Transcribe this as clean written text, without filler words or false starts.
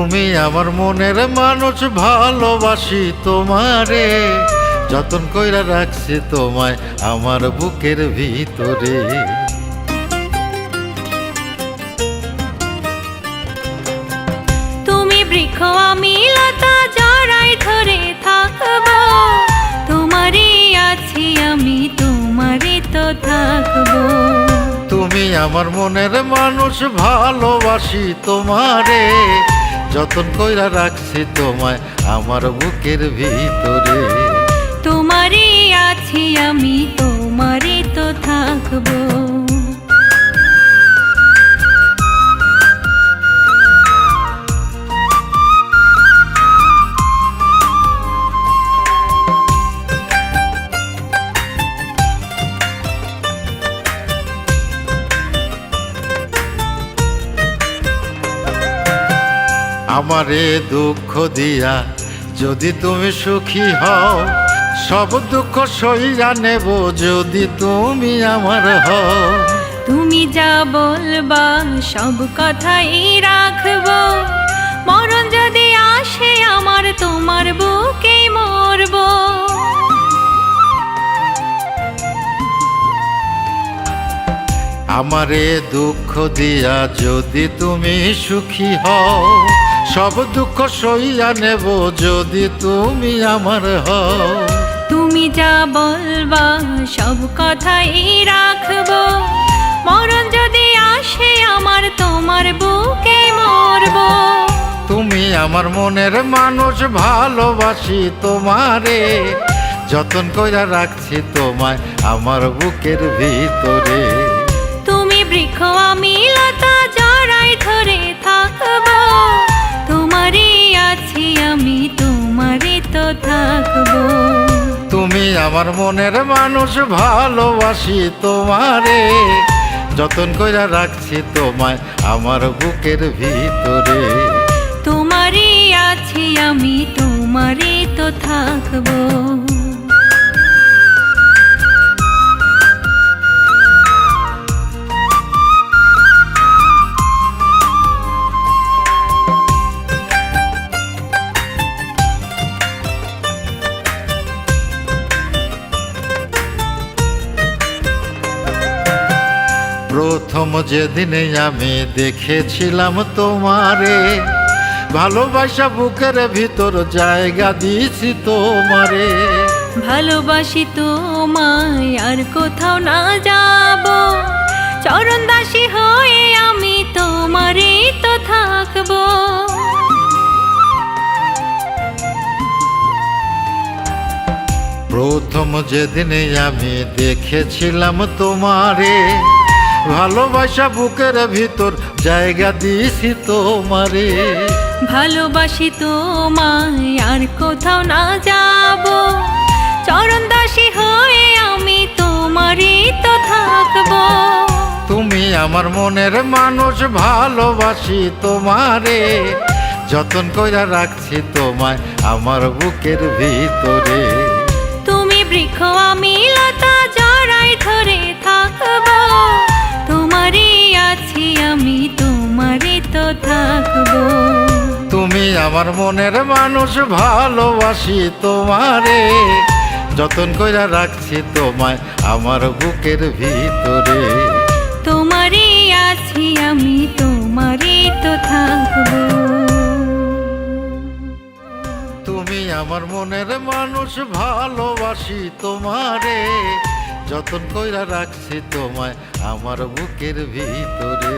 তুমি আমার মনের মানুষ, ভালোবাসি তোমারে, যতন কইরা রাখছি তোমায় আমার বুকের ভিতরে। তুমি বৃক্ষ আমি লতা, জড়াই ধরে থাকবো, তোমারই আছি আমি, তোমারই তো থাকবো। তুমি আমার মনের মানুষ, ভালোবাসি তোমারে, যতন কইরা রাখছি তোমায় আমার বুকের ভিতরে। তোমারই আছি আমি, তোমারই তো থাকবো। আমারে দুঃখ দিয়া যদি তুমি সুখী হও, সব দুঃখ সইয়া নেব যদি তুমি আমার হও। তুমি যা বলবা সব কথাই রাখবো, মরণ যদি আসে আমার, তোমার বুকেই মরবো। আমারে দুঃখ দিয়া যদি তুমি সুখী হও, সব দুঃখ সইয়া নেব যদি তুমি আমার হও। তুমি যা বলবা সব কথাই রাখবো, মরণ যদি আসে আমার, তোমার বুকে মরবো। তুমি আমার মনের মানুষ, ভালোবাসি তোমারে, যতন কইরা রাখছি তোমায় আমার বুকের ভিতরে। তুমি বৃক্ষ আমি লতা, জড়াই ধরে থাকবো, তোমারই আছি আমি, তোমারই তো থাকবো। তুমি আমার মনের মানুষ, ভালোবাসি তোমারে, যতন কইরা রাখছি তোমায় আমার বুকের ভিতরে। তোমারই আছি আমি, তোমারই তো থাকবো। প্রথম যেদিনে আমি দেখেছিলাম তোমারে, ভালোবাসা বুকের ভিতর জায়গা দিয়েছি তোমারে। ভালোবাসি তোমায় আর কোথাও না যাব, চরণ দাসী হয়ে আমি তোমারই তো থাকবো। প্রথম যেদিনে আমি দেখেছিলাম তোমারে, ভালোবাসা বুকের ভিতর জায়গা দিয়েছি তোমারে। ভালোবাসি তোমায় আর কোথাও না যাব, চরণ দাসী হয়ে আমি তোমারই তো থাকবো। তুমি আমার মনের মানুষ, ভালোবাসি তোমারে, যতন কইরা রাখছি তোমায় আমার বুকের ভিতরে। তুমি বৃক্ষ আমি লতা, জড়াই ধরে থাকবো, তোমারই আছি আমি, তোমারই তো থাকবো। তুমি আমার মনের মানুষ, ভালোবাসি তোমারে, যতন কইরা রাখছি তোমায় আমার বুকের ভিতরে। তোমারই আছি আমি, তোমারই তো থাকবো। তুমি আমার মনের মানুষ, ভালোবাসি তোমারে, যতন কইরা রাখছি তোমায় আমার বুকের ভিতরে।